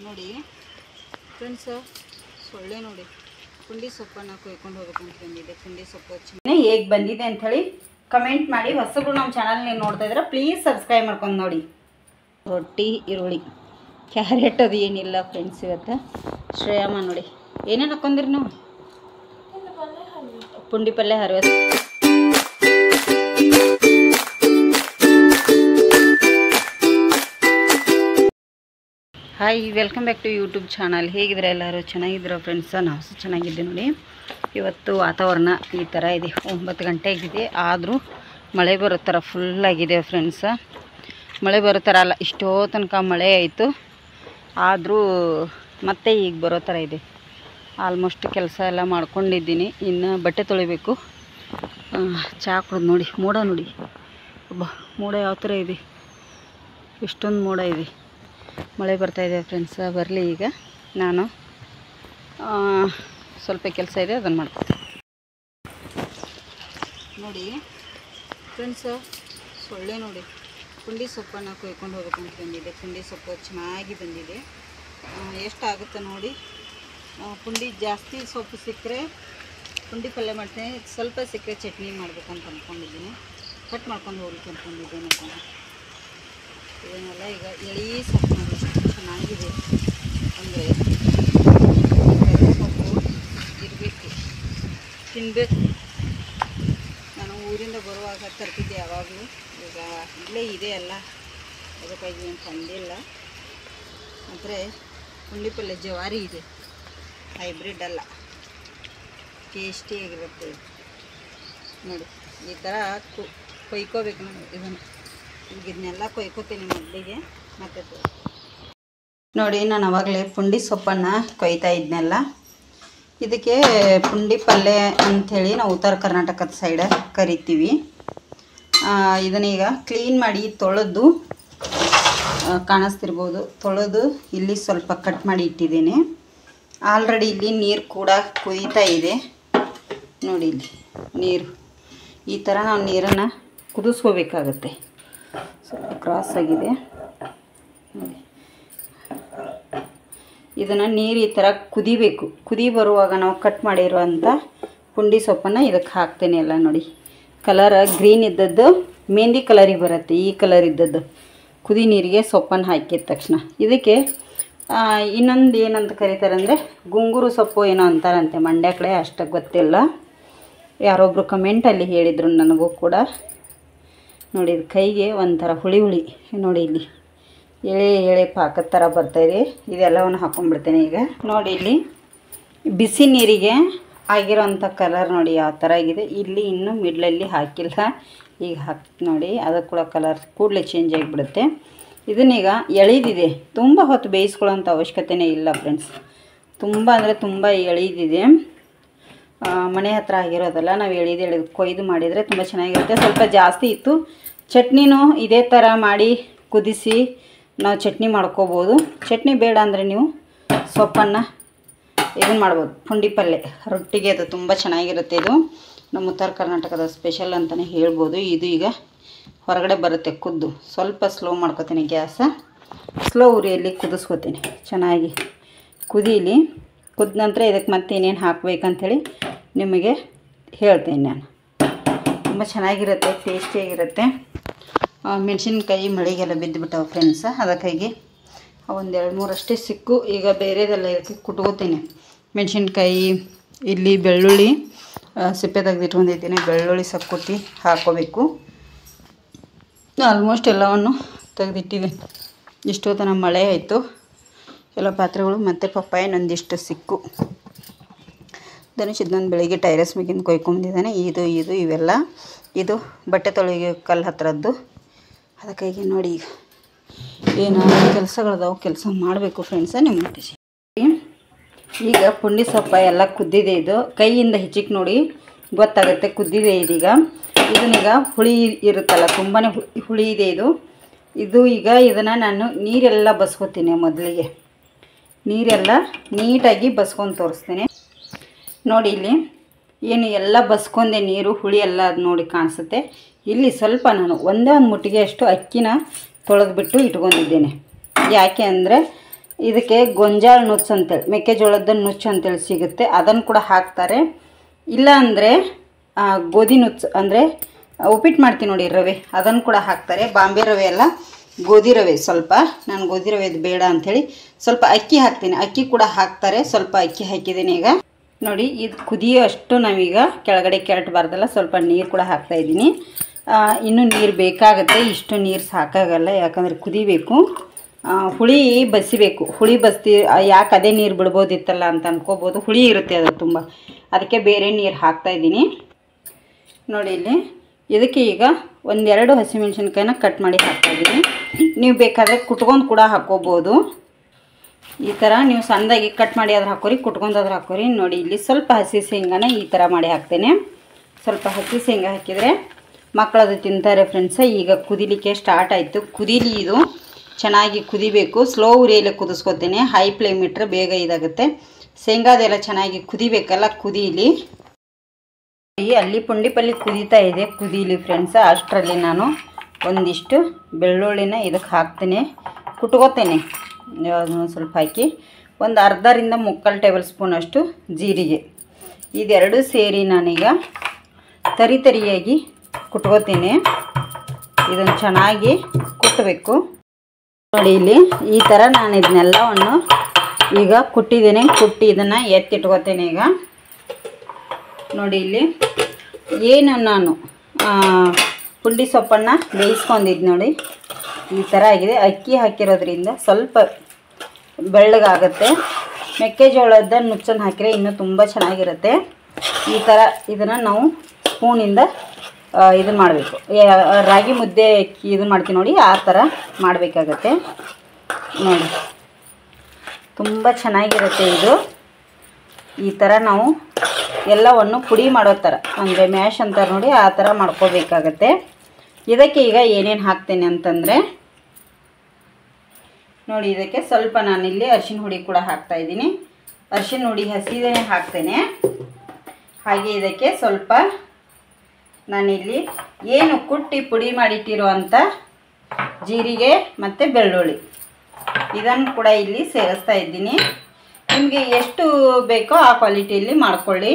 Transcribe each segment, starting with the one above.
ನೋಡಿ ಫ್ರೆಂಡ್ಸ್, ಸೊಳ್ಳೆ ನೋಡಿ ಪುಂಡಿ ಸೊಪ್ಪನ್ನು ಕೊಯ್ಕೊಂಡು ಹೋಗ್ಬೇಕಂತ ಬಂದಿದೆ. ಪುಂಡಿ ಸೊಪ್ಪು ಹೇಗೆ ಬಂದಿದೆ ಅಂಥೇಳಿ ಕಮೆಂಟ್ ಮಾಡಿ. ಹೊಸಬ್ರು ನಮ್ಮ ಚಾನಲ್ ನೀವು ನೋಡ್ತಾ ಇದ್ರೆ ಪ್ಲೀಸ್ ಸಬ್ಸ್ಕ್ರೈಬ್ ಮಾಡ್ಕೊಂಡು ನೋಡಿ. ರೊಟ್ಟಿ, ಈರುಳ್ಳಿ, ಕ್ಯಾರೆಟ್ ಅದು ಏನಿಲ್ಲ ಫ್ರೆಂಡ್ಸ್. ಇವತ್ತು ಶ್ರೇಯಮ್ಮ ನೋಡಿ ಏನೇನು ಹಾಕೊಂಡಿರಿ ನೀವು? ಪುಂಡಿ ಪಲ್ಯ ಹರಿವ. Hi, welcome back to YouTube channel. ಹೇಗಿದ್ರೆ ಎಲ್ಲರೂ ಚೆನ್ನಾಗಿದ್ದೀರೋ ಫ್ರೆಂಡ್ಸ? ನಾವು ಸಹ ಚೆನ್ನಾಗಿದ್ದೆ ನೋಡಿ. ಇವತ್ತು ವಾತಾವರಣ ಈ ಥರ ಇದೆ. 9 ಗಂಟೆ ಆಗಿದೆ, ಆದರೂ ಮಳೆ ಬರೋ ಥರ ಫುಲ್ಲಾಗಿದೆ ಫ್ರೆಂಡ್ಸ. ಮಳೆ ಬರೋ ಥರ ಅಲ್ಲ, ಇಷ್ಟೋ ತನಕ ಮಳೆ ಆಯಿತು, ಆದರೂ ಮತ್ತೆ ಈಗ ಬರೋ ಥರ ಇದೆ. ಆಲ್ಮೋಸ್ಟ್ ಕೆಲಸ ಎಲ್ಲ ಮಾಡ್ಕೊಂಡಿದ್ದೀನಿ, ಇನ್ನು ಬಟ್ಟೆ ತೊಳಿಬೇಕು. ಚಹಾ ಕುಡಿದು ನೋಡಿ, ಮೋಡ ನೋಡಿ, ಮೋಡ ಯಾವ ಥರ ಇದೆ, ಎಷ್ಟೊಂದು ಮೋಡ ಇದೆ. ಮಳೆ ಬರ್ತಾಯಿದೆ ಫ್ರೆಂಡ್ಸ. ಬರಲಿ, ಈಗ ನಾನು ಸ್ವಲ್ಪ ಕೆಲಸ ಇದೆ, ಅದನ್ನು ಮಾಡ್ತೀನಿ ನೋಡಿ ಫ್ರೆಂಡ್ಸ. ಸೊಳ್ಳೆ ನೋಡಿ ಪುಂಡಿ ಸೊಪ್ಪನ್ನು ಕೊಯ್ಕೊಂಡು ಹೋಗ್ಬೇಕಂತ ಬಂದಿದೆ. ಪುಂಡಿ ಸೊಪ್ಪು ಚೆನ್ನಾಗಿ ಬಂದಿದೆ. ಎಷ್ಟಾಗುತ್ತೆ ನೋಡಿ. ಪುಂಡಿ ಜಾಸ್ತಿ ಸೊಪ್ಪು ಸಿಕ್ಕರೆ ಪುಂಡಿ ಪಲ್ಯ ಮಾಡ್ತೀನಿ, ಸ್ವಲ್ಪ ಸಿಕ್ಕರೆ ಚಟ್ನಿ ಮಾಡ್ಬೇಕಂತ ಅಂದ್ಕೊಂಡಿದ್ದೀನಿ. ಕಟ್ ಮಾಡ್ಕೊಂಡು ಹೋಗ್ಲಿಕ್ಕೆ ಅಂದ್ಕೊಂಡಿದ್ದೇನೆ. ಇದನ್ನೆಲ್ಲ ಈಗ ಎಳೆ ಸೊಪ್ಪು ನೋಡಿ ಚೆನ್ನಾಗಿದೆ. ಅಂದರೆ ಸೊಪ್ಪು ಇರಬೇಕು, ತಿನ್ನಬೇಕು. ನಾನು ಊರಿಂದ ಬರುವಾಗ ತರ್ತಿದ್ದೆ ಯಾವಾಗಲೂ. ಈಗ ಇಲ್ಲೇ ಇದೆ ಅಲ್ಲ, ಅದಕ್ಕಾಗಿ ಏನು ತಂದಿಲ್ಲ. ಆದರೆ ಪುಂಡಿ ಪಲ್ಯ ಜವಾರಿ ಇದೆ, ಹೈಬ್ರಿಡ್ ಅಲ್ಲ, ಟೇಸ್ಟಿಯಾಗಿರುತ್ತೆ ನೋಡಿ. ಈ ಥರ ಕೊಯ್ಕೋಬೇಕು ನೋಡಿ. ಈಗ ಇದನ್ನೆಲ್ಲ ಕೊಯ್ಕೋತೀನಿ ಮೊದಲಿಗೆ. ಮತ್ತೆ ನೋಡಿ, ನಾನು ಆವಾಗಲೇ ಪುಂಡಿ ಸೊಪ್ಪನ್ನು ಕೊಯ್ತಾ ಇದ್ನೆಲ್ಲ. ಇದಕ್ಕೆ ಪುಂಡಿ ಪಲ್ಯ ಅಂಥೇಳಿ ನಾವು ಉತ್ತರ ಕರ್ನಾಟಕದ ಸೈಡ ಕರಿತೀವಿ. ಇದನ್ನೀಗ ಕ್ಲೀನ್ ಮಾಡಿ ತೊಳೆದು, ಕಾಣಿಸ್ತಿರ್ಬೋದು, ತೊಳೆದು ಇಲ್ಲಿ ಸ್ವಲ್ಪ ಕಟ್ ಮಾಡಿ ಇಟ್ಟಿದ್ದೇನೆ. ಆಲ್ರೆಡಿ ಇಲ್ಲಿ ನೀರು ಕೂಡ ಕುದೀತಾ ಇದೆ ನೋಡಿ. ಇಲ್ಲಿ ನೀರು ಈ ಥರ ನಾವು ನೀರನ್ನು ಕುದಿಸ್ಕೋಬೇಕಾಗತ್ತೆ. ಸ್ವಲ್ಪ ಕ್ರಾಸ್ ಆಗಿದೆ ನೋಡಿ. ಇದನ್ನು ನೀರು ಈ ಥರ ಕುದಿಬೇಕು. ಕುದಿ ಬರುವಾಗ ನಾವು ಕಟ್ ಮಾಡಿರುವಂಥ ಪುಂಡಿ ಸೊಪ್ಪನ್ನು ಇದಕ್ಕೆ ಹಾಕ್ತೇನೆ ಎಲ್ಲ ನೋಡಿ. ಕಲರ್ ಗ್ರೀನ್ ಇದ್ದದ್ದು ಮೆಹಂದಿ ಕಲರಿಗೆ ಬರುತ್ತೆ. ಈ ಕಲರ್ ಇದ್ದದ್ದು ಕುದಿ ನೀರಿಗೆ ಸೊಪ್ಪನ್ನು ಹಾಕಿದ ತಕ್ಷಣ ಇದಕ್ಕೆ ಇನ್ನೊಂದು ಏನಂತ ಕರೀತಾರೆ ಅಂದರೆ ಗುಂಗುರು ಸೊಪ್ಪು ಏನೋ ಅಂತಾರಂತೆ. ಮಂಡ್ಯ ಕಡೆ ಅಷ್ಟು ಗೊತ್ತಿಲ್ಲ, ಯಾರೊಬ್ಬರು ಕಮೆಂಟಲ್ಲಿ ಹೇಳಿದರು ನನಗೂ ಕೂಡ. ನೋಡಿ, ಇದು ಕೈಗೆ ಒಂಥರ ಹುಳಿ ಹುಳಿ ನೋಡಿ, ಇಲ್ಲಿ ಎಳೆ ಎಳೆ ಪಾಕದ ಥರ ಬರ್ತಾಯಿದೆ. ಇದೆಲ್ಲವನ್ನು ಹಾಕ್ಕೊಂಡ್ಬಿಡ್ತೇನೆ ಈಗ. ನೋಡಿ, ಇಲ್ಲಿ ಬಿಸಿ ನೀರಿಗೆ ಆಗಿರೋಂಥ ಕಲರ್ ನೋಡಿ ಯಾವ ಥರ ಆಗಿದೆ. ಇಲ್ಲಿ ಇನ್ನೂ ಮಿಡ್ಲಲ್ಲಿ ಹಾಕಿಲ್ಲ, ಈಗ ಹಾಕಿ ನೋಡಿ. ಅದು ಕೂಡ ಕಲರ್ ಕೂಡಲೇ ಚೇಂಜ್ ಆಗಿಬಿಡುತ್ತೆ. ಇದನ್ನೀಗ ಎಳೆದಿದೆ, ತುಂಬ ಹೊತ್ತು ಬೇಯಿಸ್ಕೊಳ್ಳೋಂಥ ಅವಶ್ಯಕತೆಯೇ ಇಲ್ಲ ಫ್ರೆಂಡ್ಸ್. ತುಂಬ ಅಂದರೆ ತುಂಬ ಎಳೆದಿದೆ. ಮನೆ ಹತ್ರ ಆಗಿರೋದಲ್ಲ, ನಾವು ಎಳೆದು ಕೊಯ್ದು ಮಾಡಿದರೆ ತುಂಬ ಚೆನ್ನಾಗಿರುತ್ತೆ. ಸ್ವಲ್ಪ ಜಾಸ್ತಿ ಇತ್ತು. ಚಟ್ನಿನೂ ಇದೇ ಥರ ಮಾಡಿ ಕುದಿಸಿ ನಾವು ಚಟ್ನಿ ಮಾಡ್ಕೋಬೋದು. ಚಟ್ನಿ ಬೇಡ ಅಂದರೆ ನೀವು ಸೊಪ್ಪನ್ನು ಇದನ್ನು ಮಾಡ್ಬೋದು. ಪುಂಡಿ ಪಲ್ಯ ರೊಟ್ಟಿಗೆ ಅದು ತುಂಬ ಚೆನ್ನಾಗಿರುತ್ತೆ. ಇದು ನಮ್ಮ ಉತ್ತರ ಕರ್ನಾಟಕದ ಸ್ಪೆಷಲ್ ಅಂತಲೇ ಹೇಳ್ಬೋದು. ಇದು ಈಗ ಹೊರಗಡೆ ಬರುತ್ತೆ ಕುದ್ದು. ಸ್ವಲ್ಪ ಸ್ಲೋ ಮಾಡ್ಕೊತೀನಿ ಗ್ಯಾಸ, ಸ್ಲೋ ಉರಿಯಲ್ಲಿ ಕುದಿಸ್ಕೊತೀನಿ ಚೆನ್ನಾಗಿ. ಕುದೀಲಿ. ಕುದ ನಂತರ ಇದಕ್ಕೆ ಮತ್ತೆ ಏನೇನು ಹಾಕಬೇಕಂಥೇಳಿ ನಿಮಗೆ ಹೇಳ್ತೀನಿ ನಾನು. ತುಂಬ ಚೆನ್ನಾಗಿರುತ್ತೆ, ಟೇಸ್ಟಿಯಾಗಿರುತ್ತೆ. ಮೆಣಸಿನ್ಕಾಯಿ ಮಳೆಗೆಲ್ಲ ಬಿದ್ದುಬಿಟ್ಟವು ಫ್ರೆಂಡ್ಸ, ಅದಕ್ಕಾಗಿ ಒಂದು 2-3 ಅಷ್ಟೇ ಸಿಕ್ಕು. ಈಗ ಬೇರೆದೆಲ್ಲ ಇದಕ್ಕೆ ಕುಟ್ಕೋತೀನಿ. ಮೆಣಸಿನ್ಕಾಯಿ, ಇಲ್ಲಿ ಬೆಳ್ಳುಳ್ಳಿ ಸಿಪ್ಪೆ ತೆಗೆದಿಟ್ಕೊಂಡಿದ್ದೀನಿ. ಬೆಳ್ಳುಳ್ಳಿ ಸಕ್ಕುಟ್ಟಿ ಹಾಕ್ಕೋಬೇಕು. ಆಲ್ಮೋಸ್ಟ್ ಎಲ್ಲವನ್ನು ತೆಗೆದಿಟ್ಟಿದ್ದೀನಿ. ಇಷ್ಟೊತ್ತನ ಮಳೆ ಆಯಿತು. ಎಲ್ಲ ಪಾತ್ರೆಗಳು ಮತ್ತು ಪಪ್ಪಾಯ ಒಂದಿಷ್ಟು ಸಿಕ್ಕು. ಧನುಷ್ ಇದನ್ನೊಂದು ಬೆಳಿಗ್ಗೆ ಟೈರಸ್ ಮೇಗಿಂದ ಕೊಯ್ಕೊಂಬಂದಿದ್ದಾನೆ. ಇದು ಇವೆಲ್ಲ ಇದು ಬಟ್ಟೆ ತೊಳೆಗೆ ಕಲ್ಲು ಹತ್ರದ್ದು. ಅದಕ್ಕಾಗಿ ನೋಡಿ, ಈಗ ಏನು ಕೆಲಸಗಳದಾವು, ಕೆಲಸ ಮಾಡಬೇಕು ಫ್ರೆಂಡ್ಸ. ನಿಮ್ಮ ಈಗ ಪುಂಡಿ ಸೊಪ್ಪ ಎಲ್ಲ ಕುದ್ದಿದೆ. ಇದು ಕೈಯಿಂದ ಹೆಚ್ಚಿಗೆ ನೋಡಿ ಗೊತ್ತಾಗುತ್ತೆ ಕುದ್ದಿದೆ ಇದೀಗ. ಇದನ್ನೀಗ ಹುಳಿ ಇರುತ್ತಲ್ಲ, ತುಂಬಾ ಹುಳಿ ಇದೆ ಇದು ಈಗ ಇದನ್ನು ನಾನು ನೀರೆಲ್ಲ ಬಸ್ಕೊತೀನಿ. ಮೊದಲಿಗೆ ನೀರೆಲ್ಲ ನೀಟಾಗಿ ಬಸ್ಕೊಂಡು ತೋರಿಸ್ತೀನಿ ನೋಡಿ. ಇಲ್ಲಿ ಏನು ಎಲ್ಲ ಬಸ್ಕೊಂಡೆ, ನೀರು ಹುಳಿ ಎಲ್ಲ ಅದು ನೋಡಿ ಕಾಣಿಸುತ್ತೆ. ಇಲ್ಲಿ ಸ್ವಲ್ಪ ನಾನು ಒಂದೇ ಒಂದು ಮುಟ್ಟಿಗೆ ಅಷ್ಟು ಅಕ್ಕಿನ ತೊಳೆದ್ಬಿಟ್ಟು ಇಟ್ಕೊಂಡಿದ್ದೇನೆ. ಯಾಕೆ ಅಂದರೆ ಇದಕ್ಕೆ ಗೊಂಜಾಳ ನುಚ್ಚು ಅಂತೇಳಿ, ಮೆಕ್ಕೆಜೋಳದ ನುಚ್ಚು ಅಂತೇಳಿ ಸಿಗುತ್ತೆ, ಅದನ್ನು ಕೂಡ ಹಾಕ್ತಾರೆ. ಇಲ್ಲ ಅಂದರೆ ಗೋಧಿ ನುಚ್ಚು ಅಂದರೆ ಉಪ್ಪಿಟ್ಟು ಮಾಡ್ತೀನಿ ನೋಡಿ ರವೆ, ಅದನ್ನು ಕೂಡ ಹಾಕ್ತಾರೆ. ಬಾಂಬೆ ರವೆ ಅಲ್ಲ, ಗೋಧಿ ರವೆ. ಸ್ವಲ್ಪ ನಾನು ಗೋಧಿ ರವೆದು ಬೇಡ ಅಂಥೇಳಿ ಸ್ವಲ್ಪ ಅಕ್ಕಿ ಹಾಕ್ತೀನಿ, ಅಕ್ಕಿ ಕೂಡ ಹಾಕ್ತಾರೆ. ಸ್ವಲ್ಪ ಅಕ್ಕಿ ಹಾಕಿದ್ದೀನಿ. ಈಗ ನೋಡಿ ಇದು ಕುದಿಯೋ ಅಷ್ಟು ನಾವೀಗ ಕೆಳಗಡೆ ಕೆರಟಬಾರ್ದಲ್ಲ, ಸ್ವಲ್ಪ ನೀರು ಕೂಡ ಹಾಕ್ತಾಯಿದ್ದೀನಿ. ಇನ್ನೂ ನೀರು ಬೇಕಾಗುತ್ತೆ, ಇಷ್ಟು ನೀರು ಸಾಕಾಗಲ್ಲ, ಯಾಕಂದರೆ ಕುದಿಬೇಕು. ಹುಳಿ ಬಸಿಬೇಕು, ಹುಳಿ ಬಸ್ತಿ ಯಾಕೆ ಅದೇ ನೀರು ಬಿಡ್ಬೋದಿತ್ತಲ್ಲ ಅಂತ ಅನ್ಕೋಬೋದು. ಹುಳಿ ಇರುತ್ತೆ ಅದು ತುಂಬ, ಅದಕ್ಕೆ ಬೇರೆ ನೀರು ಹಾಕ್ತಾಯಿದ್ದೀನಿ. ನೋಡಿ ಇಲ್ಲಿ ಇದಕ್ಕೆ ಈಗ ಒಂದೆರಡು ಹಸಿಮೆಣ್ಸಿನ್ಕಾಯಿನ ಕಟ್ ಮಾಡಿ ಹಾಕ್ತಾಯಿದ್ದೀನಿ. ನೀವು ಬೇಕಾದರೆ ಕುಟ್ಕೊಂಡು ಕೂಡ ಹಾಕ್ಕೋಬೋದು. ಈ ಥರ ನೀವು ಸಣ್ಣದಾಗಿ ಕಟ್ ಮಾಡಿ ಆದ್ರೆ ಹಾಕೋರಿ, ಕುಟ್ಕೊಂಡಾದ್ರೆ ಹಾಕೋರಿ. ನೋಡಿ ಇಲ್ಲಿ ಸ್ವಲ್ಪ ಹಸಿ ಶೇಂಗಾನ ಈ ಥರ ಮಾಡಿ ಹಾಕ್ತೇನೆ. ಸ್ವಲ್ಪ ಹಸಿ ಶೇಂಗಾ ಹಾಕಿದರೆ ಮಕ್ಕಳದು ತಿಂತಾರೆ ಫ್ರೆಂಡ್ಸ. ಈಗ ಕುದಿಲಿಕ್ಕೆ ಸ್ಟಾರ್ಟ್ ಆಯಿತು. ಕುದೀಲಿ, ಇದು ಚೆನ್ನಾಗಿ ಕುದಿಬೇಕು. ಸ್ಲೋ ಉರಿಯಲ್ಲಿ ಕುದಿಸ್ಕೊತೀನಿ, ಹೈ ಫ್ಲೇಮ್ ಇಟ್ಟರೆ ಬೇಗ ಇದಾಗುತ್ತೆ. ಶೇಂಗಾದೆಲ್ಲ ಚೆನ್ನಾಗಿ ಕುದಿಬೇಕಲ್ಲ, ಕುದೀಲಿ. ಅಲ್ಲಿ ಪುಂಡಿ ಪಲ್ಯ ಕುದೀತಾ ಇದೆ, ಕುದೀಲಿ ಫ್ರೆಂಡ್ಸ. ಅಷ್ಟರಲ್ಲಿ ನಾನು ಒಂದಿಷ್ಟು ಬೆಳ್ಳುಳ್ಳಿನ ಇದಕ್ಕೆ ಹಾಕ್ತೀನಿ, ಕುಟ್ಕೋತೇನೆ. ಸ್ವಲ್ಪ ಹಾಕಿ ಒಂದು ಅರ್ಧರಿಂದ 3/4 ಟೇಬಲ್ ಸ್ಪೂನ್ ಅಷ್ಟು ಜೀರಿಗೆ, ಇದೆರಡು ಸೇರಿ ನಾನೀಗ ತರಿಯಾಗಿ ಕುಟ್ಕೋತೀನಿ. ಇದನ್ನು ಚೆನ್ನಾಗಿ ಕುಟ್ಟಬೇಕು. ನೋಡಿ ಇಲ್ಲಿ ಈ ಥರ ನಾನು ಇದನ್ನೆಲ್ಲವನ್ನು ಈಗ ಕುಟ್ಟಿದ್ದೇನೆ. ಕುಟ್ಟಿ ಇದನ್ನು ಎತ್ತಿಟ್ಕೋತೇನೆ. ಈಗ ನೋಡಿ ಇಲ್ಲಿ ಏನು ನಾನು ಪುಂಡಿ ಸೊಪ್ಪನ್ನು ಬೇಯಿಸ್ಕೊಂಡಿದ್ದು ನೋಡಿ ಈ ಥರ ಆಗಿದೆ. ಅಕ್ಕಿ ಹಾಕಿರೋದ್ರಿಂದ ಸ್ವಲ್ಪ ಬೆಳ್ಳಗಾಗುತ್ತೆ. ಮೆಕ್ಕೆಜೋಳದ ನುಚ್ಚನ್ನು ಹಾಕಿದರೆ ಇನ್ನೂ ತುಂಬ ಚೆನ್ನಾಗಿರುತ್ತೆ. ಈ ಥರ ಇದನ್ನು ನಾವು ಸ್ಪೂನಿಂದ ಇದನ್ನು ಮಾಡಬೇಕು. ರಾಗಿ ಮುದ್ದೆ ಇದನ್ನು ಮಾಡ್ತೀವಿ ನೋಡಿ, ಆ ಥರ ಮಾಡಬೇಕಾಗತ್ತೆ. ನೋಡಿ ತುಂಬ ಚೆನ್ನಾಗಿರುತ್ತೆ ಇದು. ಈ ಥರ ನಾವು ಎಲ್ಲವನ್ನು ಪುಡಿ ಮಾಡೋ ಥರ, ಅಂದರೆ ಮ್ಯಾಶ್ ಅಂತಾರೆ ನೋಡಿ, ಆ ಥರ ಮಾಡ್ಕೋಬೇಕಾಗತ್ತೆ. ಇದಕ್ಕೆ ಈಗ ಏನೇನು ಹಾಕ್ತೇನೆ ಅಂತಂದರೆ ನೋಡಿ, ಇದಕ್ಕೆ ಸ್ವಲ್ಪ ನಾನಿಲ್ಲಿ ಅರಿಶಿನ ಹುಡಿ ಕೂಡ ಹಾಕ್ತಾಯಿದ್ದೀನಿ. ಅರಿಶಿನ ಹುಡಿ ಹಸಿದೇ ಹಾಕ್ತೇನೆ. ಹಾಗೆ ಇದಕ್ಕೆ ಸ್ವಲ್ಪ ನಾನಿಲ್ಲಿ ಏನು ಕುಟ್ಟಿ ಪುಡಿ ಮಾಡಿಟ್ಟಿರೋ ಅಂಥ ಜೀರಿಗೆ ಮತ್ತು ಬೆಳ್ಳುಳ್ಳಿ ಇದನ್ನು ಕೂಡ ಇಲ್ಲಿ ಸೇರಿಸ್ತಾ ಇದ್ದೀನಿ. ನಿಮಗೆ ಎಷ್ಟು ಬೇಕೋ ಆ ಕ್ವಾಲಿಟಿಯಲ್ಲಿ ಮಾಡ್ಕೊಳ್ಳಿ.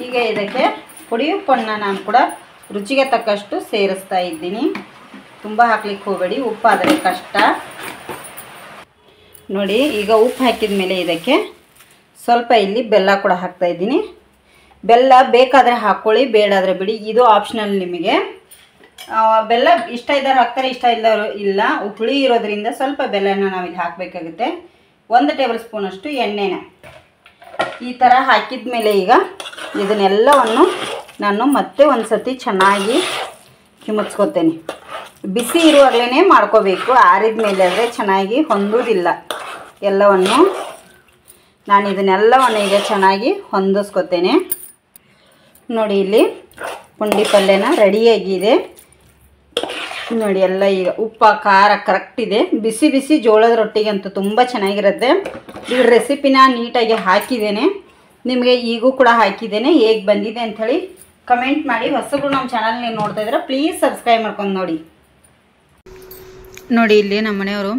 ಈಗ ಇದಕ್ಕೆ ಪುಡಿ ಉಪ್ಪನ್ನು ನಾನು ಕೂಡ ರುಚಿಗೆ ತಕ್ಕಷ್ಟು ಸೇರಿಸ್ತಾ ಇದ್ದೀನಿ. ತುಂಬ ಹಾಕ್ಲಿಕ್ಕೆ ಹೋಗಬೇಡಿ, ಉಪ್ಪಾದರೆ ಕಷ್ಟ. ನೋಡಿ ಈಗ ಉಪ್ಪು ಹಾಕಿದ ಮೇಲೆ ಇದಕ್ಕೆ ಸ್ವಲ್ಪ ಇಲ್ಲಿ ಬೆಲ್ಲ ಕೂಡ ಹಾಕ್ತಾಯಿದ್ದೀನಿ. ಬೆಲ್ಲ ಬೇಕಾದರೆ ಹಾಕ್ಕೊಳ್ಳಿ, ಬೇಡಾದರೆ ಬಿಡಿ, ಇದು ಆಪ್ಷನಲ್ ನಿಮಗೆ. ಬೆಲ್ಲ ಇಷ್ಟ ಇದ್ದವ್ರು ಹಾಕ್ತಾರೆ, ಇಷ್ಟ ಇಲ್ಲವರು ಇಲ್ಲ. ಹುಳಿ ಇರೋದ್ರಿಂದ ಸ್ವಲ್ಪ ಬೆಲ್ಲನ ನಾವಿಲ್ಲಿ ಹಾಕಬೇಕಾಗುತ್ತೆ. 1 ಟೇಬಲ್ ಸ್ಪೂನಷ್ಟು ಎಣ್ಣೆನ ಈ ಥರ ಹಾಕಿದ ಮೇಲೆ ಈಗ ಇದನ್ನೆಲ್ಲವನ್ನು ನಾನು ಮತ್ತೆ ಒಂದು ಸತಿ ಚೆನ್ನಾಗಿ ಕಿಮಚ್ಕೋತೇನೆ. ಬಿಸಿ ಇರುವಾಗಲೇ ಮಾಡ್ಕೋಬೇಕು, ಆರಿದ ಮೇಲೆ ಆದರೆ ಚೆನ್ನಾಗಿ ಹೊಂದೋದಿಲ್ಲ. ಎಲ್ಲವನ್ನು ನಾನು ಇದನ್ನೆಲ್ಲವನ್ನು ಈಗ ಚೆನ್ನಾಗಿ ಹೊಂದಿಸ್ಕೋತೇನೆ. ನೋಡಿ ಇಲ್ಲಿ ಪುಂಡಿ ಪಲ್ಯನ ರೆಡಿಯಾಗಿದೆ ನೋಡಿ. ಎಲ್ಲ ಈಗ ಉಪ್ಪು ಖಾರ ಕರೆಕ್ಟ್ ಇದೆ. ಬಿಸಿ ಬಿಸಿ ಜೋಳದ ರೊಟ್ಟಿಗೆ ಅಂತೂ ತುಂಬ ಚೆನ್ನಾಗಿರುತ್ತೆ. ಈ ರೆಸಿಪಿನ ನೀಟಾಗಿ ಹಾಕಿದ್ದೇನೆ, ನಿಮಗೆ ಈಗೂ ಕೂಡ ಹಾಕಿದ್ದೇನೆ. ಹೇಗೆ ಬಂದಿದೆ ಅಂಥೇಳಿ ಕಮೆಂಟ್ ಮಾಡಿ. ಹೊಸಬ್ರು ನಮ್ಮ ಚಾನಲ್ ನೀವು ನೋಡ್ತಾ ಇದ್ರೆ ಪ್ಲೀಸ್ ಸಬ್ಸ್ಕ್ರೈಬ್ ಮಾಡ್ಕೊಂಡು ನೋಡಿ. ನೋಡಿ ಇಲ್ಲಿ ನಮ್ಮ ಮನೆಯವರು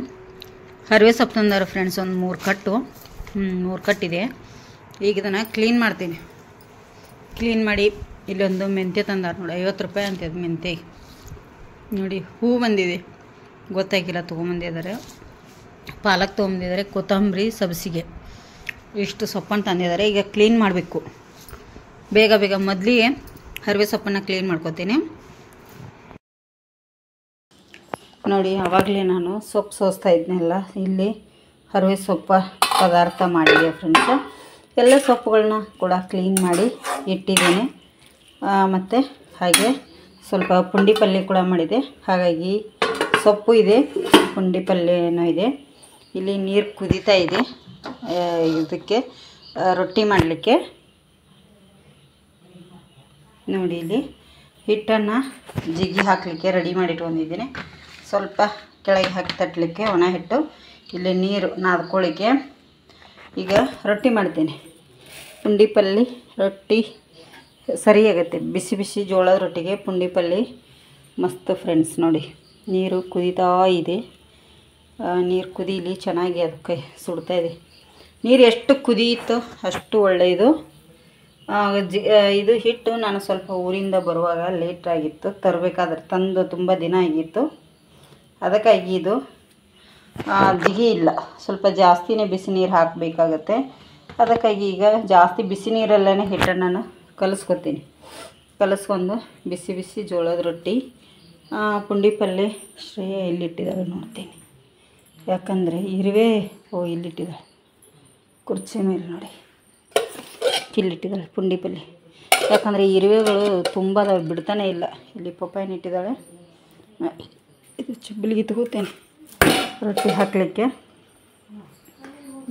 ಹರಿವೆ ಸೊಪ್ಪು ತಂದಾರ ಫ್ರೆಂಡ್ಸ್, ಒಂದು 3 ಕಟ್ಟಿದೆ. ಈಗ ಇದನ್ನು ಕ್ಲೀನ್ ಮಾಡ್ತೀನಿ. ಕ್ಲೀನ್ ಮಾಡಿ ಇಲ್ಲೊಂದು ಮೆಂತ್ಯ ತಂದಾರ ನೋಡಿ, 50 ರೂಪಾಯಿ ಅಂತ ಮೆಂತ್ಯ. ನೋಡಿ ಹೂ ಬಂದಿದೆ, ಗೊತ್ತಾಗಿಲ್ಲ, ತೊಗೊಂಬಂದಿದ್ದಾರೆ. ಪಾಲಕ್ ತೊಗೊಂಬಂದಿದ್ದಾರೆ, ಕೊತ್ತಂಬರಿ, ಸಬ್ಸಿಗೆ, ಇಷ್ಟು ಸೊಪ್ಪನ್ನು ತಂದಿದ್ದಾರೆ. ಈಗ ಕ್ಲೀನ್ ಮಾಡಬೇಕು ಬೇಗ ಬೇಗ. ಮೊದಲಿಗೆ ಹರಿವೆ ಸೊಪ್ಪನ್ನು ಕ್ಲೀನ್ ಮಾಡ್ಕೊತೀನಿ. ನೋಡಿ ಆವಾಗಲೇ ನಾನು ಸೊಪ್ಪು ಸೋಸ್ತಾ ಇದ್ನೆಲ್ಲ, ಇಲ್ಲಿ ಹರಿವೆ ಸೊಪ್ಪು ಪದಾರ್ಥ ಮಾಡಿದೆ ಫ್ರೆಂಡ್ಸ್. ಎಲ್ಲ ಸೊಪ್ಪುಗಳನ್ನ ಕೂಡ ಕ್ಲೀನ್ ಮಾಡಿ ಇಟ್ಟಿದ್ದೀನಿ. ಮತ್ತು ಹಾಗೆ ಸ್ವಲ್ಪ ಪುಂಡಿ ಪಲ್ಯ ಕೂಡ ಮಾಡಿದೆ, ಹಾಗಾಗಿ ಸೊಪ್ಪು ಇದೆ, ಪುಂಡಿ ಪಲ್ಯನೂ ಇದೆ. ಇಲ್ಲಿ ನೀರು ಕುದೀತಾ ಇದೆ ಇದಕ್ಕೆ ರೊಟ್ಟಿ ಮಾಡಲಿಕ್ಕೆ. ನೋಡಿ ಇಲ್ಲಿ ಹಿಟ್ಟನ್ನು ಜಿಗಿ ಹಾಕಲಿಕ್ಕೆ ರೆಡಿ ಮಾಡಿಟ್ಕೊಂಡಿದ್ದೀನಿ. ಸ್ವಲ್ಪ ಕೆಳಗೆ ಹಾಕಿ ತಟ್ಟಲಿಕ್ಕೆ ಒಣ ಹಿಟ್ಟು, ಇಲ್ಲಿ ನೀರು ನಾದ್ಕೊಳ್ಳಿಕ್ಕೆ. ಈಗ ರೊಟ್ಟಿ ಮಾಡ್ತೀನಿ. ಪುಂಡಿ ಪಲ್ಯ ರೊಟ್ಟಿ ಸರಿಯಾಗುತ್ತೆ, ಬಿಸಿ ಬಿಸಿ ಜೋಳದ ರೊಟ್ಟಿಗೆ ಪುಂಡಿ ಪಲ್ಯ ಮಸ್ತ್ ಫ್ರೆಂಡ್ಸ್. ನೋಡಿ ನೀರು ಕುದೀತಾ ಇದೆ. ನೀರು ಕುದೀಲಿ ಚೆನ್ನಾಗಿ ಅದಕ್ಕೆ ಸುಡ್ತಾಯಿದೆ. ನೀರು ಎಷ್ಟು ಕುದಿಯಿತೋ ಅಷ್ಟು ಒಳ್ಳೆಯದು. ಇದು ಹಿಟ್ಟು ನಾನು ಸ್ವಲ್ಪ ಊರಿಂದ ಬರುವಾಗ ಲೇಟಾಗಿತ್ತು, ತರಬೇಕಾದ್ರೆ ತಂದು ತುಂಬ ದಿನ ಆಗಿತ್ತು. ಅದಕ್ಕಾಗಿ ಇದು ಜಿಗಿ ಇಲ್ಲ, ಸ್ವಲ್ಪ ಜಾಸ್ತಿನೇ ಬಿಸಿ ನೀರು ಹಾಕಬೇಕಾಗತ್ತೆ. ಅದಕ್ಕಾಗಿ ಈಗ ಜಾಸ್ತಿ ಬಿಸಿ ನೀರಲ್ಲೇ ಹಿಟ್ಟನ್ನು ನಾನು ಕಲಿಸ್ಕೊತೀನಿ. ಕಲಿಸ್ಕೊಂಡು ಬಿಸಿ ಬಿಸಿ ಜೋಳದ ರೊಟ್ಟಿ, ಪುಂಡಿ ಪಲ್ಯ ಶ್ರೇಯ ಎಲ್ಲಿಟ್ಟಿದ್ದಾರೆ ನೋಡ್ತೀನಿ. ಯಾಕಂದರೆ ಇರುವೆ ಇಲ್ಲಿಟ್ಟಿದ್ದಾಳೆ ಕುರ್ಚಿ ಮೇಲೆ ನೋಡಿ, ಇಲ್ಲಿಟ್ಟಿದ್ದಾಳೆ ಪುಂಡಿ ಪಲ್ಯ. ಯಾಕಂದರೆ ಇರುವೆಗಳು ತುಂಬ ಬಿಡ್ತಾನೆ ಇಲ್ಲ. ಇಲ್ಲಿ ಪಪ್ಪಾಯಿನ ಇಟ್ಟಿದ್ದಾಳೆ. ಇದು ಚುಬ್ಬಲಿಗೆ ತಗೋತೇನೆ ರೊಟ್ಟಿ ಹಾಕಲಿಕ್ಕೆ.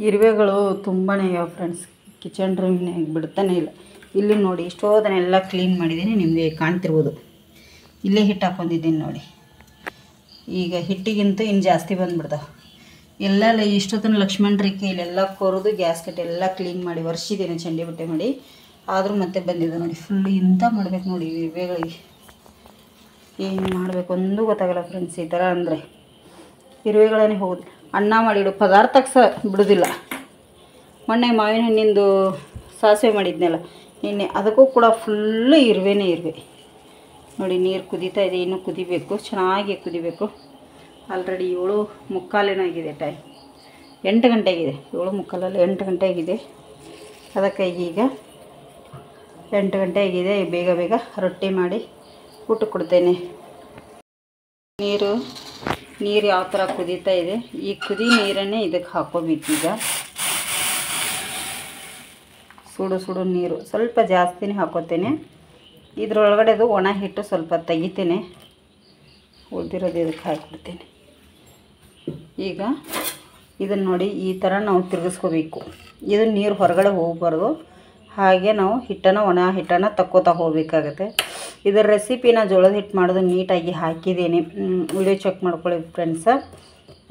ಇರುವೆಗಳು ತುಂಬಾ ಇವೆ ಫ್ರೆಂಡ್ಸ್, ಕಿಚನ್ ರೂಮ್ನಾಗ ಬಿಡ್ತಾನೆ ಇಲ್ಲ. ಇಲ್ಲಿ ನೋಡಿ ಇಷ್ಟೋದನ್ನೆಲ್ಲ ಕ್ಲೀನ್ ಮಾಡಿದ್ದೀನಿ, ನಿಮಗೆ ಕಾಣ್ತಿರ್ಬೋದು. ಇಲ್ಲೇ ಹಿಟ್ಟು ಹಾಕ್ಕೊಂಡಿದ್ದೀನಿ ನೋಡಿ. ಈಗ ಹಿಟ್ಟಿಗಿಂತೂ ಇನ್ನು ಜಾಸ್ತಿ ಬಂದುಬಿಡ್ತಾವೆ ಎಲ್ಲ. ಇಷ್ಟೊತ್ತನ ಲಕ್ಷ್ಮಣ ರೇಖೆ ಇಲ್ಲೆಲ್ಲ ಕೊರೆದು ಗ್ಯಾಸ್ ಕಟ್ಟೆ ಎಲ್ಲ ಕ್ಲೀನ್ ಮಾಡಿ ಒರೆಸಿದ್ದೇನೆ, ಚಂಡಿ ಬಟ್ಟೆ ಮಾಡಿ. ಆದರೂ ಮತ್ತೆ ಬಂದಿದೆ ನೋಡಿ ಫುಲ್. ಇಂಥ ಮಾಡ್ಬೇಕು ನೋಡಿ ಇರುವೆಗಳಿಗೆ. ಏನು ಮಾಡಬೇಕು ಒಂದು ಗೊತ್ತಾಗಲ್ಲ ಫ್ರೆಂಡ್ಸ್. ಈ ಥರ ಅಂದರೆ ಇರುವೆಗಳೇ ಹೋಗುದು. ಅನ್ನ ಮಾಡಿಡು ಪದಾರ್ಥಕ್ಕೆ ಸಹ ಬಿಡೋದಿಲ್ಲ. ಮೊನ್ನೆ ಮಾವಿನ ಹಣ್ಣಿಂದು ಸಾಸಿವೆ ಮಾಡಿದ್ನಲ್ಲ ನಿನ್ನೆ, ಅದಕ್ಕೂ ಕೂಡ ಫುಲ್ಲು ಇರುವೆನೇ ಇರುವೆ ನೋಡಿ. ನೀರು ಕುದೀತಾ ಇದೆ, ಇನ್ನೂ ಕುದಿಬೇಕು, ಚೆನ್ನಾಗಿ ಕುದಿಬೇಕು. ಆಲ್ರೆಡಿ 7:45 ಆಗಿದೆ ಟೈಮ್. 8 ಗಂಟೆ ಆಗಿದೆ, 7:45 8 ಗಂಟೆ ಆಗಿದೆ. ಅದಕ್ಕಾಗಿ ಈಗ 8 ಗಂಟೆ ಆಗಿದೆ. ಬೇಗ ಬೇಗ ರೊಟ್ಟಿ ಮಾಡಿ ಊಟ ಕೊಡ್ತೇನೆ. ನೀರು ಯಾವ ಥರ ಕುದೀತಾ ಇದೆ, ಈ ಕುದಿ ನೀರನ್ನೇ ಇದಕ್ಕೆ ಹಾಕೋಬೇಕೀಗ. ಸುಡು ನೀರು ಸ್ವಲ್ಪ ಜಾಸ್ತಿನೇ ಹಾಕೋತೇನೆ. ಇದರೊಳಗಡೆದು ಒಣ ಹಿಟ್ಟು ಸ್ವಲ್ಪ ತೆಗಿತೇನೆ, ಉಳಿದಿರೋದು ಇದಕ್ಕೆ ಹಾಕಿಬಿಡ್ತೇನೆ. ಈಗ ಇದನ್ನು ನೋಡಿ ಈ ಥರ ನಾವು ತಿರುಗಿಸ್ಕೋಬೇಕು. ಇದು ನೀರು ಹೊರಗಡೆ ಹೋಗಬಾರ್ದು. ಹಾಗೆ ನಾವು ಒಣ ಹಿಟ್ಟನ್ನು ತಕ್ಕೋತಾ ಹೋಗಬೇಕಾಗತ್ತೆ. ಇದರ ರೆಸಿಪಿನ ಜೋಳದ ಹಿಟ್ಟು ಮಾಡೋದು ನೀಟಾಗಿ ಹಾಕಿದ್ದೇನೆ, ವಿಡಿಯೋ ಚೆಕ್ ಮಾಡ್ಕೊಳ್ಳಿ ಫ್ರೆಂಡ್ಸ.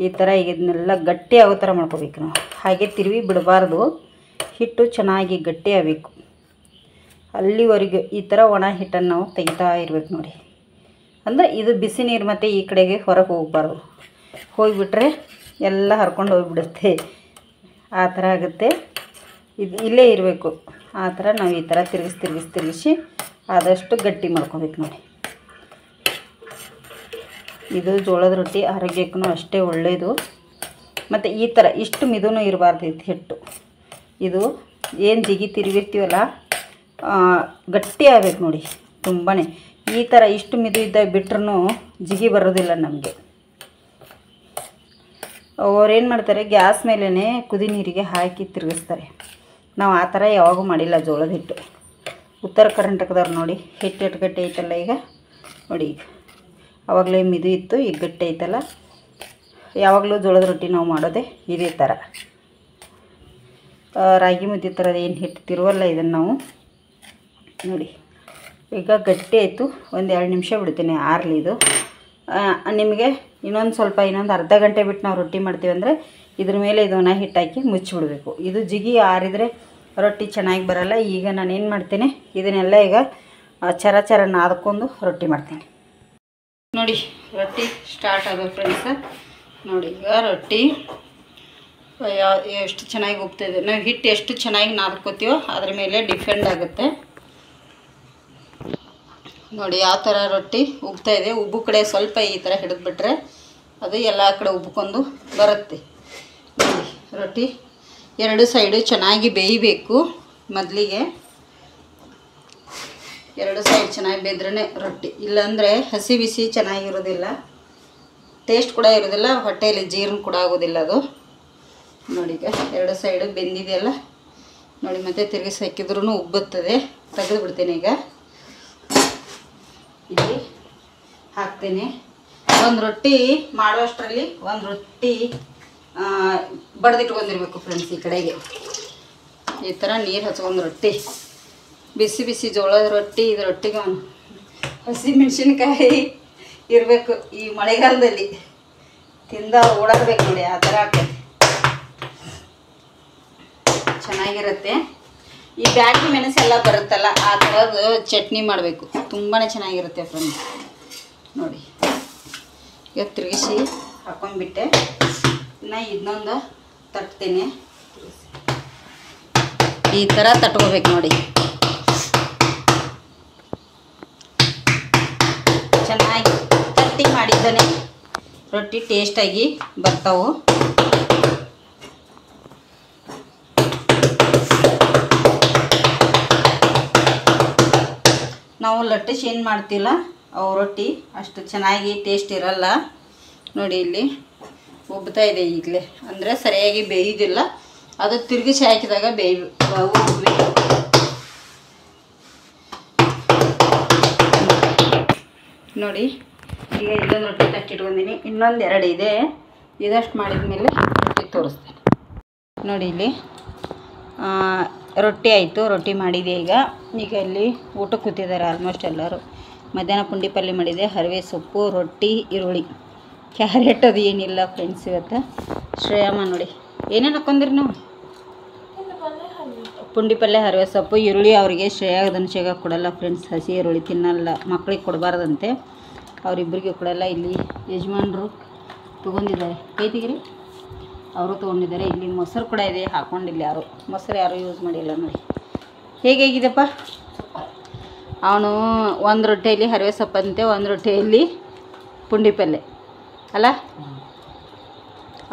ಈ ಥರ ಈಗ ಇದನ್ನೆಲ್ಲ ಗಟ್ಟಿ ಆಗೋ ಥರ ಮಾಡ್ಕೋಬೇಕು ನಾವು. ಹಾಗೆ ತಿರುವಿ ಬಿಡಬಾರ್ದು, ಹಿಟ್ಟು ಚೆನ್ನಾಗಿ ಗಟ್ಟಿ ಆಗಬೇಕು. ಅಲ್ಲಿವರೆಗೆ ಈ ಥರ ಒಣ ಹಿಟ್ಟನ್ನು ನಾವು ತೆಗಿತಾ ಇರ್ಬೇಕು ನೋಡಿ. ಅಂದರೆ ಇದು ಬಿಸಿ ನೀರು ಮತ್ತು ಈ ಕಡೆಗೆ ಹೊರಗೆ ಹೋಗಬಾರ್ದು. ಹೋಗಿಬಿಟ್ರೆ ಎಲ್ಲ ಹರ್ಕೊಂಡು ಹೋಗಿಬಿಡುತ್ತೆ, ಆ ಥರ ಆಗುತ್ತೆ. ಇದು ಇಲ್ಲೇ ಇರಬೇಕು. ಆ ಥರ ನಾವು ಈ ಥರ ತಿರುಗಿಸಿ ಆದಷ್ಟು ಗಟ್ಟಿ ಮಾಡ್ಕೋಬೇಕು ನೋಡಿ. ಇದು ಜೋಳದ ರೊಟ್ಟಿ ಆರೋಗ್ಯಕ್ಕೂ ಅಷ್ಟೇ ಒಳ್ಳೆಯದು. ಮತ್ತು ಈ ಥರ ಇಷ್ಟು ಮಿದುನೂ ಇರಬಾರ್ದು ಇದು ಹಿಟ್ಟು. ಇದು ಏನು ಜಿಗಿ ತಿರುಗಿರ್ತೀವಲ್ಲ ಗಟ್ಟಿ ಆಗಬೇಕು ನೋಡಿ ತುಂಬಾ. ಈ ಥರ ಇಷ್ಟು ಮಿದು ಇದ್ದಾಗ ಬಿಟ್ರೂ ಜಿಗಿ ಬರೋದಿಲ್ಲ ನಮಗೆ. ಅವ್ರೇನು ಮಾಡ್ತಾರೆ, ಗ್ಯಾಸ್ ಮೇಲೇ ಕುದಿ ನೀರಿಗೆ ಹಾಕಿ ತಿರುಗಿಸ್ತಾರೆ. ನಾವು ಆ ಥರ ಯಾವಾಗೂ ಮಾಡಿಲ್ಲ ಜೋಳದ ಹಿಟ್ಟು. ಉತ್ತರ ಕರ್ನಾಟಕದವ್ರು ನೋಡಿ ಹಿಟ್ಟು ಎಷ್ಟು ಗಟ್ಟಿ ಐತಲ್ಲ ಈಗ ನೋಡಿ. ಈಗ ಆವಾಗಲೇ ಮಿದು ಇತ್ತು, ಈಗ ಗಟ್ಟಿ ಐತಲ್ಲ. ಯಾವಾಗಲೂ ಜೋಳದ ರೊಟ್ಟಿ ನಾವು ಮಾಡೋದೇ ಇದೇ ಥರ. ರಾಗಿ ಮುದ್ದೆ ಥರದ ಏನು ಹಿಟ್ಟು ತಿರುವಲ್ಲ ಇದನ್ನು ನಾವು ನೋಡಿ. ಈಗ ಗಟ್ಟಿ ಆಯಿತು, ಒಂದು 2 ನಿಮಿಷ ಬಿಡ್ತೀನಿ ಆರಲಿ ಇದು. ನಿಮಗೆ ಇನ್ನೊಂದು ಅರ್ಧ ಗಂಟೆ ಬಿಟ್ಟು ನಾವು ರೊಟ್ಟಿ ಮಾಡ್ತೀವಿ ಅಂದರೆ ಇದ್ರ ಮೇಲೆ ಇದನ್ನು ಹಿಟ್ಟು ಹಾಕಿ ಮುಚ್ಚಿಬಿಡಬೇಕು. ಇದು ಜಿಗಿ ಆರಿದರೆ ರೊಟ್ಟಿ ಚೆನ್ನಾಗಿ ಬರಲ್ಲ. ಈಗ ನಾನು ಏನು ಮಾಡ್ತೇನೆ, ಇದನ್ನೆಲ್ಲ ಈಗ ಚರ ನಾದ್ಕೊಂಡು ರೊಟ್ಟಿ ಮಾಡ್ತೀನಿ ನೋಡಿ. ರೊಟ್ಟಿ ಸ್ಟಾರ್ಟ್ ಆಗೋದು ಫ್ರೆಂಡ್ಸ ನೋಡಿ. ಈಗ ರೊಟ್ಟಿ ಎಷ್ಟು ಚೆನ್ನಾಗಿ ಉಬ್ತಾಯಿದೆ. ನಾವು ಹಿಟ್ಟು ಎಷ್ಟು ಚೆನ್ನಾಗಿ ನಾದ್ಕೋತೀವೋ ಅದ್ರ ಮೇಲೆ ಡಿಪೆಂಡ್ ಆಗುತ್ತೆ ನೋಡಿ. ಯಾವ ಥರ ರೊಟ್ಟಿ ಉಬ್ತಾಯಿದೆ, ಉಬ್ಬು ಕಡೆ ಸ್ವಲ್ಪ ಈ ಥರ ಹಿಡಿದ್ಬಿಟ್ರೆ ಅದು ಎಲ್ಲ ಕಡೆ ಉಬ್ಕೊಂಡು ಬರುತ್ತೆ ನೋಡಿ. ರೊಟ್ಟಿ 2 ಸೈಡು ಚೆನ್ನಾಗಿ ಬೇಯಬೇಕು. ಮೊದಲಿಗೆ 2 ಸೈಡ್ ಚೆನ್ನಾಗಿ ಬೇಯ್ದ್ರೇ ರೊಟ್ಟಿ, ಇಲ್ಲಾಂದರೆ ಹಸಿ ಬಿಸಿ ಚೆನ್ನಾಗಿರೋದಿಲ್ಲ, ಟೇಸ್ಟ್ ಕೂಡ ಇರೋದಿಲ್ಲ, ಹೊಟ್ಟೆಯಲ್ಲಿ ಜೀರ್ಣ ಕೂಡ ಆಗೋದಿಲ್ಲ ಅದು ನೋಡಿ. ಈಗ 2 ಸೈಡು ಬೆಂದಿದೆಯಲ್ಲ ನೋಡಿ. ಮತ್ತೆ ತಿರುಗಿಸಿ ಹಾಕಿದ್ರೂ ಉಬ್ಬುತ್ತದೆ. ತೆಗೆದು ಬಿಡ್ತೇನೆ. ಈಗ ಇಲ್ಲಿ ಹಾಕ್ತೇನೆ. ಒಂದು ರೊಟ್ಟಿ ಮಾಡುವಷ್ಟರಲ್ಲಿ ಒಂದು ರೊಟ್ಟಿ ಬಡ್ದಿಟ್ಕೊಂಡಿರ್ಬೇಕು ಫ್ರೆಂಡ್ಸ್. ಈ ಕಡೆಗೆ ಈ ಥರ ನೀರು ಹಚ್ಕೊಂಡು ರೊಟ್ಟಿ, ಬಿಸಿ ಬಿಸಿ ಜೋಳದ ರೊಟ್ಟಿ. ಇದು ರೊಟ್ಟಿಗೆ ಹಸಿ ಮೆಣಸಿನ್ಕಾಯಿ ಇರಬೇಕು. ಈ ಮಳೆಗಾಲದಲ್ಲಿ ತಿಂದ ಓಡಾಡಬೇಕು ನೋಡಿ, ಆ ಥರ ಆಗ್ತೈತೆ, ಚೆನ್ನಾಗಿರುತ್ತೆ. ಈ ಬ್ಯಾಡಗಿ ಮೆಣಸೆಲ್ಲ ಬರುತ್ತಲ್ಲ ಆ ಥರದ್ದು ಚಟ್ನಿ ಮಾಡಬೇಕು, ತುಂಬಾ ಚೆನ್ನಾಗಿರುತ್ತೆ ಫ್ರೆಂಡ್ಸ್ ನೋಡಿ. ಈಗ ತಿರುಗಿಸಿ ಹಾಕೊಂಡ್ಬಿಟ್ಟೆ. ಇನ್ನೊಂದು ತಟ್ತೀನಿ. ಈ ಥರ ತಟ್ಕೋಬೇಕು ನೋಡಿ. ಚೆನ್ನಾಗಿ ತಟ್ಟಿ ಮಾಡಿದ್ದಾನೆ ರೊಟ್ಟಿ ಟೇಸ್ಟಾಗಿ ಬರ್ತಾವು. ನಾವು ಲಟ್ಟಿಸಿ ಏನು ಮಾಡ್ತಿಲ್ಲ, ಅವು ರೊಟ್ಟಿ ಅಷ್ಟು ಚೆನ್ನಾಗಿ ಟೇಸ್ಟ್ ಇರಲ್ಲ ನೋಡಿ. ಇಲ್ಲಿ ಉಬ್ತಾ ಇದೆ ಈಗಲೇ, ಅಂದರೆ ಸರಿಯಾಗಿ ಬೇಯೋದಿಲ್ಲ. ಅದು ತಿರುಗಿಸಿ ಹಾಕಿದಾಗ ನೋಡಿ. ಈಗ ಇದೊಂದು ರೊಟ್ಟಿ ತಟ್ಟಿಟ್ಕೊಂಡಿನಿ, ಇನ್ನೊಂದು 2 ಇದೆ. ಇದಷ್ಟು ಮಾಡಿದ ಮೇಲೆ ರೊಟ್ಟಿ ತೋರಿಸ್ತೇನೆ ನೋಡಿ. ಇಲ್ಲಿ ರೊಟ್ಟಿ ಆಯಿತು, ರೊಟ್ಟಿ ಮಾಡಿದೆ. ಈಗ ಇಲ್ಲಿ ಊಟಕ್ಕೆ ಕೂತಿದ್ದಾರೆ ಆಲ್ಮೋಸ್ಟ್ ಎಲ್ಲರೂ. ಮಧ್ಯಾಹ್ನ ಪುಂಡಿ ಪಲ್ಯ ಮಾಡಿದೆ, ಹರಿವೆ ಸೊಪ್ಪು, ರೊಟ್ಟಿ, ಈರುಳ್ಳಿ, ಕ್ಯಾರೆಟ್ ಅದು ಏನಿಲ್ಲ ಫ್ರೆಂಡ್ಸ್ ಇವತ್ತು. ಶ್ರೇಯಮ್ಮ ನೋಡಿ ಏನೇನು ಹಾಕ್ಕೊಂಡ್ರಿ ನೀವು? ಪುಂಡಿ ಪಲ್ಯ, ಹರಿವೆ ಸೊಪ್ಪು, ಈರುಳ್ಳಿ. ಅವರಿಗೆ ಶ್ರೇಯ ಧನುಷಿಗೆ ಕೊಡಲ್ಲ ಫ್ರೆಂಡ್ಸ್, ಹಸಿ ಈರುಳ್ಳಿ ತಿನ್ನಲ್ಲ, ಮಕ್ಳಿಗೆ ಕೊಡಬಾರ್ದಂತೆ, ಅವರಿಬ್ಬರಿಗೆ ಕೊಡಲ್ಲ. ಇಲ್ಲಿ ಯಜಮಾನರು ತೊಗೊಂಡಿದ್ದಾರೆ, ಕೈ ತೆಗಿರಿ, ಅವರು ತೊಗೊಂಡಿದ್ದಾರೆ. ಇಲ್ಲಿ ಮೊಸರು ಕೂಡ ಇದೆ, ಹಾಕ್ಕೊಂಡಿಲ್ಲ ಯಾರು, ಮೊಸರು ಯಾರು ಯೂಸ್ ಮಾಡಿಲ್ಲ ನೋಡಿ. ಹೇಗಿದೆಪ್ಪ? ಅವನು ಒಂದು ರೊಟ್ಟಿಯಲ್ಲಿ ಹರಿವೆ ಸೊಪ್ಪಂತೆ, ಒಂದು ರೊಟ್ಟಿಯಲ್ಲಿ ಪುಂಡಿ ಪಲ್ಯ ಅಲ್ಲ.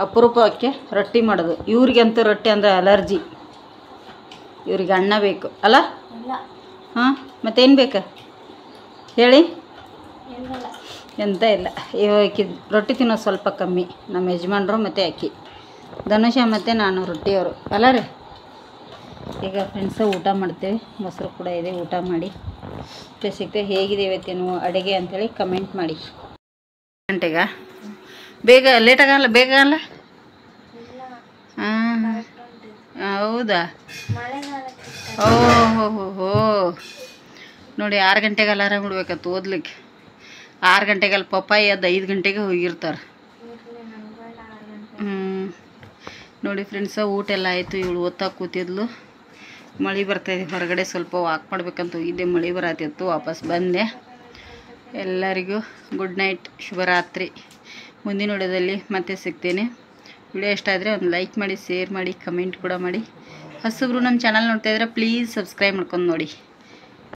ಅಪರೂಪಕ್ಕೆ ರೊಟ್ಟಿ ಮಾಡೋದು. ಇವ್ರಿಗಂತೂ ರೊಟ್ಟಿ ಅಂದರೆ ಅಲರ್ಜಿ, ಇವ್ರಿಗೆ ಅನ್ನ ಬೇಕು ಅಲ್ಲ? ಹಾಂ, ಮತ್ತೇನು ಬೇಕಾ ಹೇಳಿ? ಎಂತ ಇಲ್ಲ. ಇವಾಗ ರೊಟ್ಟಿ ತಿನ್ನೋದು ಸ್ವಲ್ಪ ಕಮ್ಮಿ, ನಮ್ಮ ಯಜಮಾನ್ರು ಮತ್ತು ಅಕ್ಕಿ, ಧನುಷ ಮತ್ತು ನಾನು ರೊಟ್ಟಿಯವರು ಅಲ್ಲ ರೀ. ಈಗ ಫ್ರೆಂಡ್ಸ ಊಟ ಮಾಡ್ತೇವೆ, ಮೊಸರು ಕೂಡ ಇದೆ, ಊಟ ಮಾಡಿ ಸಿಗ್ತೇವೆ. ಹೇಗಿದೆ ಇವತ್ತೇನು ಅಡುಗೆ ಅಂಥೇಳಿ ಕಮೆಂಟ್ ಮಾಡಿ. ಗಂಟೆಗ ಬೇಗ ಲೇಟ್ ಆಗಲ್ಲ? ಬೇಗ ಆಗಲ್ಲ? ಹಾಂ, ಹೌದಾ? ಓಹೋ ನೋಡಿ, 6 ಗಂಟೆಗೆ ಅಲಾರಾಮ್ ಬಿಡ್ಬೇಕತ್ತು ಓದ್ಲಿಕ್ಕೆ. 6 ಗಂಟೆಗೆ ಅಲ್ಲಿ ಪಪ್ಪಾಯಿ ಅದು 5 ಗಂಟೆಗೆ ಹೋಗಿರ್ತಾರೆ. ನೋಡಿ ಫ್ರೆಂಡ್ಸ, ಊಟ ಎಲ್ಲ ಆಯಿತು. ಇವಳು ಓದ್ತಾ ಕೂತಿದ್ಲು. ಮಳೆ ಬರ್ತಾಯಿದೆ, ಹೊರಗಡೆ ಸ್ವಲ್ಪ ವಾಕ್ ಮಾಡ್ಬೇಕಂತ ಹೋಗಿದ್ದೆ, ಮಳೆ ಬರತ್ತಿತ್ತು, ವಾಪಸ್ ಬಂದೆ. ಎಲ್ಲರಿಗೂ ಗುಡ್ ನೈಟ್, ಶುಭರಾತ್ರಿ. ಮುಂದಿನ ವಿಡಿಯೋದಲ್ಲಿ ಮತ್ತೆ ಸಿಗ್ತೇನೆ. ವಿಡಿಯೋ ಇಷ್ಟ ಆದರೆ ಒಂದು ಲೈಕ್ ಮಾಡಿ, ಶೇರ್ ಮಾಡಿ, ಕಮೆಂಟ್ ಕೂಡ ಮಾಡಿ. ಹೊಸಬ್ರು ನಮ್ಮ ಚಾನಲ್ ನೋಡ್ತಾಯಿದ್ರೆ ಪ್ಲೀಸ್ ಸಬ್ಸ್ಕ್ರೈಬ್ ಮಾಡ್ಕೊಂಡು ನೋಡಿ.